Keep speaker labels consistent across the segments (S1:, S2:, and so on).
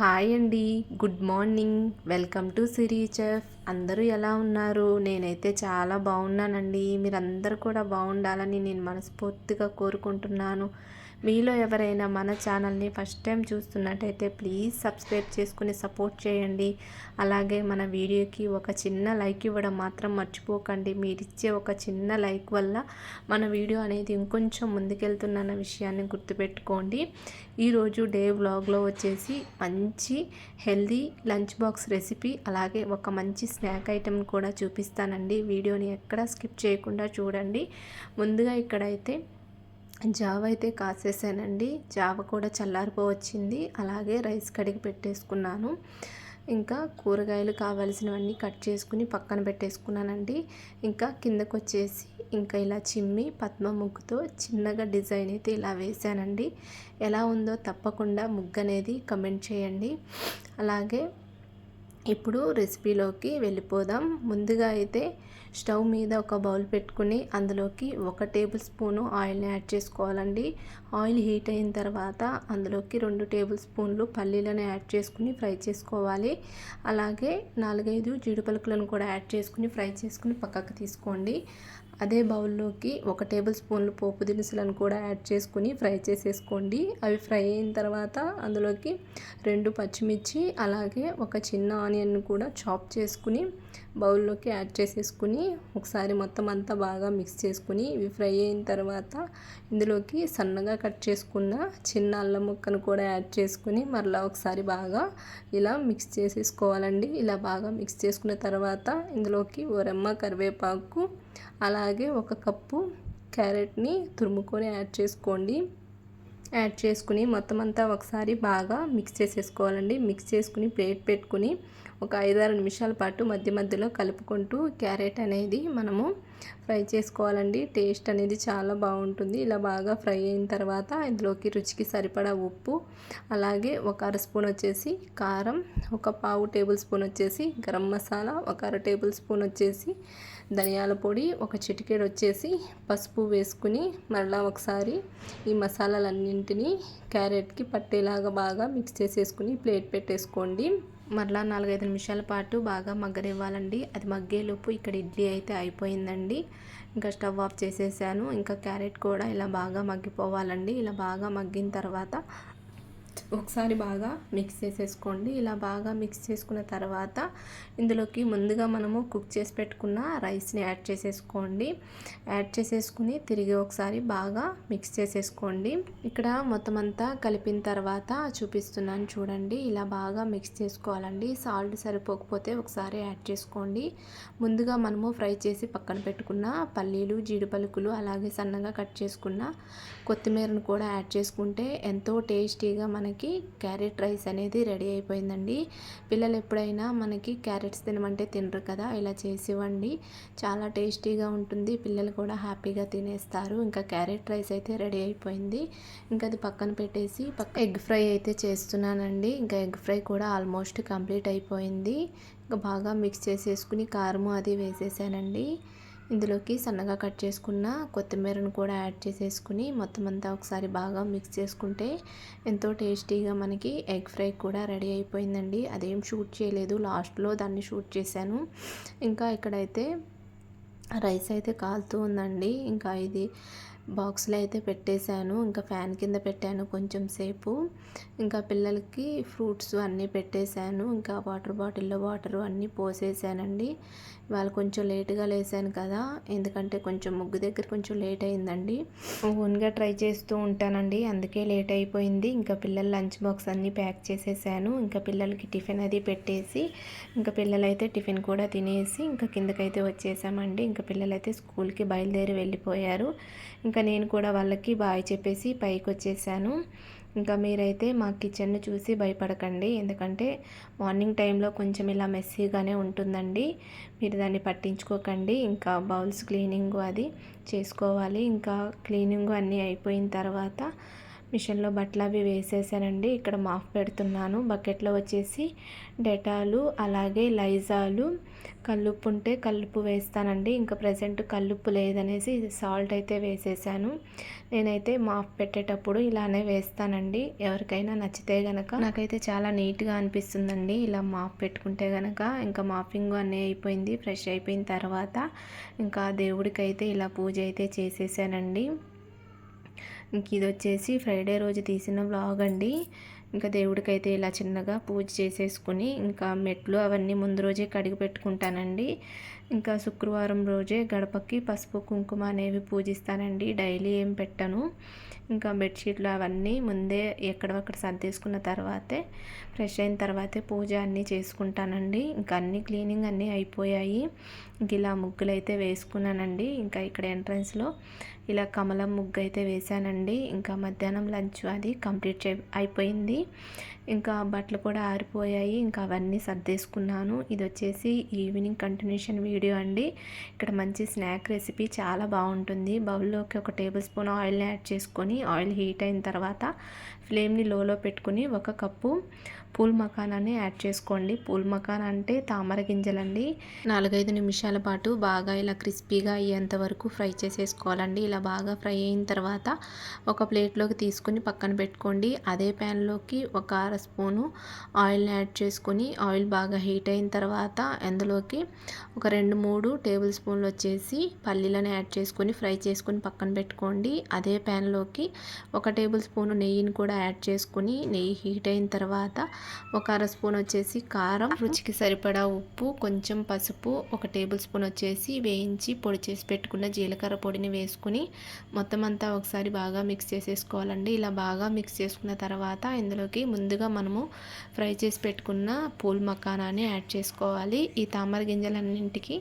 S1: Hi అండి. Good morning. Welcome to Siri chef. అందరూ ఎలా ఉన్నారు? నేనైతే చాలా బాగున్నానండి. మీరందరూ కూడా బాగుండాలని నేను మనస్ఫూర్తిగా కోరుకుంటున్నాను. మీలో ఎవరైనా మన ఛానల్ని ఫస్ట్ టైం చూస్తున్నట్టయితే ప్లీజ్ సబ్స్క్రైబ్ చేసుకుని సపోర్ట్ చేయండి. అలాగే మన వీడియోకి ఒక చిన్న లైక్ ఇవ్వడం మాత్రం మర్చిపోకండి. మీరిచ్చే ఒక చిన్న లైక్ వల్ల మన వీడియో అనేది ఇంకొంచెం ముందుకెళ్తున్న విషయాన్ని గుర్తుపెట్టుకోండి. ఈరోజు డే వ్లాగ్లో వచ్చేసి మంచి హెల్దీ లంచ్ బాక్స్ రెసిపీ, అలాగే ఒక మంచి స్నాక్ ఐటెం కూడా చూపిస్తానండి. వీడియోని ఎక్కడా స్కిప్ చేయకుండా చూడండి. ముందుగా ఇక్కడైతే జావ అయితే కాసేసానండి. జావ కూడా చల్లారిపోవచ్చింది. అలాగే రైస్ కడిగి పెట్టేసుకున్నాను. ఇంకా కూరగాయలు కావాల్సినవన్నీ కట్ చేసుకుని పక్కన పెట్టేసుకున్నానండి. ఇంకా కిందకు వచ్చేసి ఇంకా ఇలా చిమ్మి పద్మ ముగ్గుతో చిన్నగా డిజైన్ అయితే ఇలా వేసానండి. ఎలా ఉందో తప్పకుండా ముగ్గు అనేది కమెంట్ చేయండి. అలాగే ఇప్పుడు రెసిపీలోకి వెళ్ళిపోదాం. ముందుగా అయితే స్టవ్ మీద ఒక బౌల్ పెట్టుకుని అందులోకి 1 టేబుల్ స్పూను ఆయిల్ని యాడ్ చేసుకోవాలండి. ఆయిల్ హీట్ అయిన తర్వాత అందులోకి 2 టేబుల్ స్పూన్లు పల్లీలను యాడ్ చేసుకుని ఫ్రై చేసుకోవాలి. అలాగే 4-5 జీడిపలుకులను కూడా యాడ్ చేసుకుని ఫ్రై చేసుకుని పక్కకు తీసుకోండి. అదే బౌల్లోకి 1 టేబుల్ స్పూన్లు పోపు దినుసులను కూడా యాడ్ చేసుకుని ఫ్రై చేసేసుకోండి. అవి ఫ్రై అయిన తర్వాత అందులోకి 2 పచ్చిమిర్చి అలాగే ఒక చిన్న ఆనియన్ కూడా చాప్ చేసుకుని బౌల్లోకి యాడ్ చేసేసుకుని ఒకసారి మొత్తం అంతా బాగా మిక్స్ చేసుకుని ఇవి ఫ్రై అయిన తర్వాత ఇందులోకి సన్నగా కట్ చేసుకున్న చిన్న అల్లం ముక్కను కూడా యాడ్ చేసుకుని మరలా ఒకసారి బాగా ఇలా మిక్స్ చేసేసుకోవాలండి. ఇలా బాగా మిక్స్ చేసుకున్న తర్వాత ఇందులోకి రెమ్మ కరివేపాకు అలాగే 1 కప్పు క్యారెట్ని తురుముకొని యాడ్ చేసుకోండి. యాడ్ చేసుకుని మొత్తం అంతా ఒకసారి బాగా మిక్స్ చేసేసుకోవాలండి. మిక్స్ చేసుకుని ప్లేట్ పెట్టుకుని ఒక 5-6 నిమిషాల పాటు మధ్య మధ్యలో కలుపుకుంటూ క్యారెట్ అనేది మనము ఫ్రై చేసుకోవాలండి. టేస్ట్ అనేది చాలా బాగుంటుంది. ఇలా బాగా ఫ్రై అయిన తర్వాత ఇందులోకి రుచికి సరిపడా ఉప్పు, అలాగే 1 అర స్పూన్ వచ్చేసి కారం, 1 టేబుల్ స్పూన్ వచ్చేసి గరం మసాలా, 1 అర టేబుల్ స్పూన్ వచ్చేసి ధనియాల పొడి, 1 చిటికెడు వచ్చేసి పసుపు వేసుకుని మరలా ఒకసారి ఈ మసాలాలన్నింటినీ క్యారెట్కి పట్టేలాగా బాగా మిక్స్ చేసేసుకుని ప్లేట్ పెట్టేసుకోండి. మరలా 4-5 నిమిషాల పాటు బాగా మగ్గనివ్వాలండి. అది మగ్గేలోపు ఇక్కడ ఇడ్లీ అయితే అయిపోయిందండి. ఇంకా స్టవ్ ఆఫ్ చేసేసాను. ఇంకా క్యారెట్ కూడా ఇలా బాగా మగ్గిపోవాలండి. ఇలా బాగా మగ్గిన తర్వాత ఒకసారి బాగా మిక్స్ చేసేసుకోండి. ఇలా బాగా మిక్స్ చేసుకున్న తర్వాత ఇందులోకి ముందుగా మనము కుక్ చేసి పెట్టుకున్న రైస్ని యాడ్ చేసేసుకోండి. యాడ్ చేసేసుకుని తిరిగి ఒకసారి బాగా మిక్స్ చేసేసుకోండి. ఇక్కడ మొత్తం అంతా కలిపిన తర్వాత చూపిస్తున్నాను చూడండి. ఇలా బాగా మిక్స్ చేసుకోవాలండి. సాల్ట్ సరిపోకపోతే ఒకసారి యాడ్ చేసుకోండి. ముందుగా మనము ఫ్రై చేసి పక్కన పెట్టుకున్న పల్లీలు, జీడిపలుకులు అలాగే సన్నగా కట్ చేసుకున్న కొత్తిమీరను కూడా యాడ్ చేసుకుంటే ఎంతో టేస్టీగా మనకి క్యారెట్ రైస్ అనేది రెడీ అయిపోయిందండి. పిల్లలు ఎప్పుడైనా మనకి క్యారెట్స్ తినమంటే తినరు కదా, ఇలా చేసివ్వండి. చాలా టేస్టీగా ఉంటుంది. పిల్లలు కూడా హ్యాపీగా తినేస్తారు. ఇంకా క్యారెట్ రైస్ అయితే రెడీ అయిపోయింది. ఇంకా అది పక్కన పెట్టేసి ఎగ్ ఫ్రై అయితే చేస్తున్నానండి. ఇంకా ఎగ్ ఫ్రై కూడా ఆల్మోస్ట్ కంప్లీట్ అయిపోయింది. ఇంకా బాగా మిక్స్ చేసేసుకుని కారము అది వేసేసానండి. ఇందులోకి సన్నగా కట్ చేసుకున్న కొత్తిమీరను కూడా యాడ్ చేసేసుకుని మొత్తం అంతా ఒకసారి బాగా మిక్స్ చేసుకుంటే ఎంతో టేస్టీగా మనకి ఎగ్ ఫ్రై కూడా రెడీ అయిపోయిందండి. అదేం షూట్ చేయలేదు, లాస్ట్లో దాన్ని షూట్ చేశాను. ఇంకా ఇక్కడైతే రైస్ అయితే కాలుతూ ఉందండి. ఇంకా ఇది బాక్స్లో అయితే పెట్టేశాను. ఇంకా ఫ్యాన్ కింద పెట్టాను కొంచెం సేపు. ఇంకా పిల్లలకి ఫ్రూట్స్ అన్నీ పెట్టేశాను. ఇంకా వాటర్ బాటిల్లో వాటర్ అన్నీ పోసేసానండి. ఇవాళ కొంచెం లేట్గా లేసాను కదా, ఎందుకంటే కొంచెం ముగ్గు దగ్గర కొంచెం లేట్ అయిందండి. ఓన్గా ట్రై చేస్తూ ఉంటానండి, అందుకే లేట్ అయిపోయింది. ఇంకా పిల్లల లంచ్ బాక్స్ అన్నీ ప్యాక్ చేసేసాను. ఇంకా పిల్లలకి టిఫిన్ అది పెట్టేసి ఇంకా పిల్లలైతే టిఫిన్ కూడా తినేసి ఇంకా కిందకైతే వచ్చేసామండి. ఇంకా పిల్లలైతే స్కూల్కి బయలుదేరి వెళ్ళిపోయారు. ఇంకా నేను కూడా వాళ్ళకి బాయ్ చెప్పేసి పైకి వచ్చేసాను. ఇంకా మీరైతే మా కిచెన్ను చూసి భయపడకండి, ఎందుకంటే మార్నింగ్ టైంలో కొంచెం ఇలా మెస్సీగానే ఉంటుందండి. మీరు దాన్ని పట్టించుకోకండి. ఇంకా బౌల్స్ క్లీనింగ్ అది చేసుకోవాలి. ఇంకా క్లీనింగ్ అన్నీ అయిపోయిన తర్వాత మిషన్లో బట్టలు అవి వేసేసానండి. ఇక్కడ మాప్ పెడుతున్నాను. బకెట్లో వచ్చేసి డెటాలు అలాగే లైజాలు, కల్లుప్పు ఉంటే కల్లుప్పు వేస్తానండి. ఇంకా ప్రజెంట్ కల్లుప్పు లేదనేసి సాల్ట్ అయితే వేసేసాను. నేనైతే మాప్ పెట్టేటప్పుడు ఇలానే వేస్తానండి. ఎవరికైనా నచ్చితే గనక నాకైతే చాలా నీట్గా అనిపిస్తుందండి ఇలా మాప్ పెట్టుకుంటే గనక. ఇంకా మాపింగ్ అన్నీ అయిపోయింది. ఫ్రెష్ అయిపోయిన తర్వాత ఇంకా దేవుడికైతే ఇలా పూజ అయితే చేసేసానండి. ఇంక ఇది వచ్చేసి ఫ్రైడే రోజు తీసిన వ్లాగ్ అండి. ఇంకా దేవుడికైతే ఇలా చిన్నగా పూజ చేసేసుకుని ఇంకా మెట్లు అవన్నీ ముందు రోజే కడిగి పెట్టుకుంటానండి. ఇంకా శుక్రవారం రోజే గడపకి పసుపు కుంకుమ అనేవి పూజిస్తానండి. డైలీ ఏం పెట్టను. ఇంకా బెడ్షీట్లు అవన్నీ ముందే ఎక్కడొక్కడ సర్దేసుకున్న తర్వాతే ఫ్రెష్ అయిన తర్వాతే పూజ అన్నీ చేసుకుంటానండి. ఇంకా అన్నీ క్లీనింగ్ అన్నీ అయిపోయాయి. ఇంక ఇలా ముగ్గులు అయితే వేసుకున్నానండి. ఇంకా ఇక్కడ ఎంట్రన్స్లో ఇలా కమలం ముగ్గు అయితే వేశానండి. ఇంకా మధ్యాహ్నం లంచ్ అది కంప్లీట్ అయిపోయింది. ఇంకా బట్టలు కూడా ఆరిపోయాయి. ఇంకా అవన్నీ సర్దేసుకున్నాను. ఇది వచ్చేసి ఈవినింగ్ కంటిన్యూషన్ వీడియో అండి. ఇక్కడ మంచి స్నాక్ రెసిపీ చాలా బాగుంటుంది. బౌల్లోకి ఒక టేబుల్ స్పూన్ ఆయిల్ని యాడ్ చేసుకొని ఆయిల్ హీట్ అయిన తర్వాత ఫ్లేమ్ని లోలో పెట్టుకుని 1 కప్పు పూల్ మకానాన్ని యాడ్ చేసుకోండి. పూల్ మకాన్ అంటే తామర గింజలండి. 4-5 నిమిషాల పాటు బాగా ఇలా క్రిస్పీగా అయ్యేంత వరకు ఫ్రై చేసేసుకోవాలండి. ఇలా బాగా ఫ్రై అయిన తర్వాత ఒక ప్లేట్లోకి తీసుకుని పక్కన పెట్టుకోండి. అదే ప్యాన్లోకి ఒక 1/2 స్పూను ఆయిల్ని యాడ్ చేసుకొని ఆయిల్ బాగా హీట్ అయిన తర్వాత అందులోకి ఒక 2-3 టేబుల్ స్పూన్లు వచ్చేసి పల్లీలను యాడ్ చేసుకొని ఫ్రై చేసుకొని పక్కన పెట్టుకోండి. అదే ప్యాన్లోకి 1 టేబుల్ స్పూను నెయ్యిని కూడా యాడ్ చేసుకొని నెయ్యి హీట్ అయిన తర్వాత ఒక 1/2 స్పూన్ వచ్చేసి కారం, రుచికి సరిపడా ఉప్పు, కొంచెం పసుపు, 1 టేబుల్ స్పూన్ వచ్చేసి వేయించి పొడి చేసి పెట్టుకున్న జీలకర్ర పొడిని వేసుకుని మొత్తం అంతా ఒకసారి బాగా మిక్స్ చేసేసుకోవాలండి. ఇలా బాగా మిక్స్ చేసుకున్న తర్వాత ఇందులోకి ముందుగా మనము ఫ్రై చేసి పెట్టుకున్న పూల్ మకానాన్ని యాడ్ చేసుకోవాలి. ఈ తామర గింజలన్నింటికి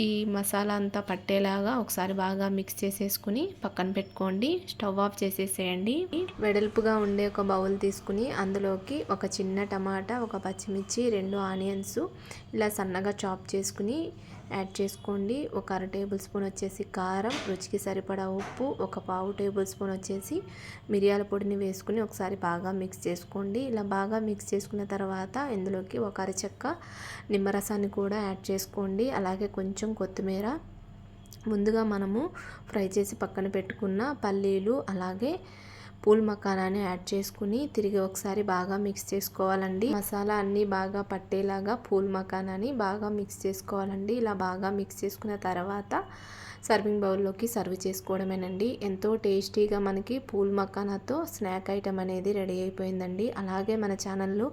S1: ఈ మసాలా అంతా పట్టేలాగా ఒకసారి బాగా మిక్స్ చేసేసుకుని పక్కన పెట్టుకోండి. స్టవ్ ఆఫ్ చేసేసేయండి. వెడల్పుగా ఉండే ఒక బౌల్ తీసుకుని అందులోకి ఒక చిన్న టమాటా, ఒక పచ్చిమిర్చి, 2 ఆనియన్స్ ఇలా సన్నగా చాప్ చేసుకుని యాడ్ చేసుకోండి. ఒక 1/2 టేబుల్ స్పూన్ వచ్చేసి కారం, రుచికి సరిపడా ఉప్పు, ఒక 1/4 టేబుల్ స్పూన్ వచ్చేసి మిరియాల పొడిని వేసుకుని ఒకసారి బాగా మిక్స్ చేసుకోండి. ఇలా బాగా మిక్స్ చేసుకున్న తర్వాత ఇందులోకి ఒక అరచెక్క నిమ్మరసాన్ని కూడా యాడ్ చేసుకోండి. అలాగే కొంచెం కొత్తిమీర, ముందుగా మనము ఫ్రై చేసి పక్కన పెట్టుకున్న పల్లీలు అలాగే పూల్ మకానాన్ని యాడ్ చేసుకుని తిరిగి ఒకసారి బాగా మిక్స్ చేసుకోవాలండి. మసాలా అన్నీ బాగా పట్టేలాగా పూల్ మకానాన్ని బాగా మిక్స్ చేసుకోవాలండి. ఇలా బాగా మిక్స్ చేసుకున్న తర్వాత సర్వింగ్ బౌల్లోకి సర్వ్ చేసుకోవడమేనండి. ఎంతో టేస్టీగా మనకి పూల్ మకానాతో స్నాక్ ఐటమ్ అనేది రెడీ అయిపోయిందండి. అలాగే మన ఛానల్లో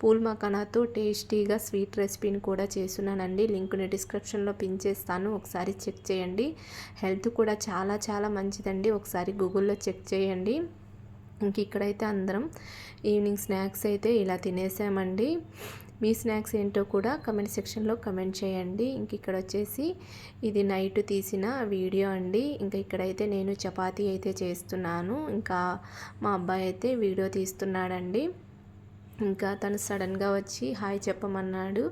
S1: పూల్ మకానాతో టేస్టీగా స్వీట్ రెసిపీని కూడా చేస్తున్నానండి. లింక్ని డిస్క్రిప్షన్లో పిన్ చేస్తాను. ఒకసారి చెక్ చేయండి. హెల్త్ కూడా చాలా చాలా మంచిదండి. ఒకసారి గూగుల్లో చెక్ చేయండి. ఇంక ఇక్కడైతే అందరం ఈవినింగ్ స్నాక్స్ అయితే ఇలా తినేసామండి. మీ స్నాక్స్ ఏంటో కూడా కమెంట్ సెక్షన్లో కమెంట్ చేయండి. ఇంక ఇక్కడ వచ్చేసి ఇది నైట్ తీసిన వీడియో అండి. ఇంకా ఇక్కడైతే నేను చపాతీ అయితే చేస్తున్నాను. ఇంకా మా అబ్బాయి అయితే వీడియో తీస్తున్నాడండి. ఇంకా తను సడన్గా వచ్చి హాయ్ చెప్పమన్నాడు.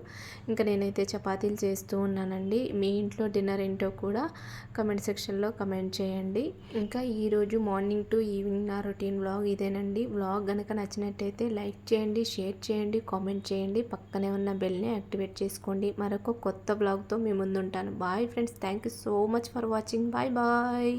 S1: ఇంకా నేనైతే చపాతీలు చేస్తూ ఉన్నానండి. మీ ఇంట్లో డిన్నర్ ఏంటో కూడా కమెంట్ సెక్షన్లో కమెంట్ చేయండి. ఇంకా ఈరోజు మార్నింగ్ టు ఈవినింగ్ నా రొటీన్ వ్లాగ్ ఇదేనండి. వ్లాగ్ కనుక నచ్చినట్టయితే లైక్ చేయండి, షేర్ చేయండి, కామెంట్ చేయండి. పక్కనే ఉన్న బెల్ని యాక్టివేట్ చేసుకోండి. మరొక కొత్త వ్లాగ్తో మీ ముందు ఉంటాను. Bye friends. Thank you so much for watching. Bye bye.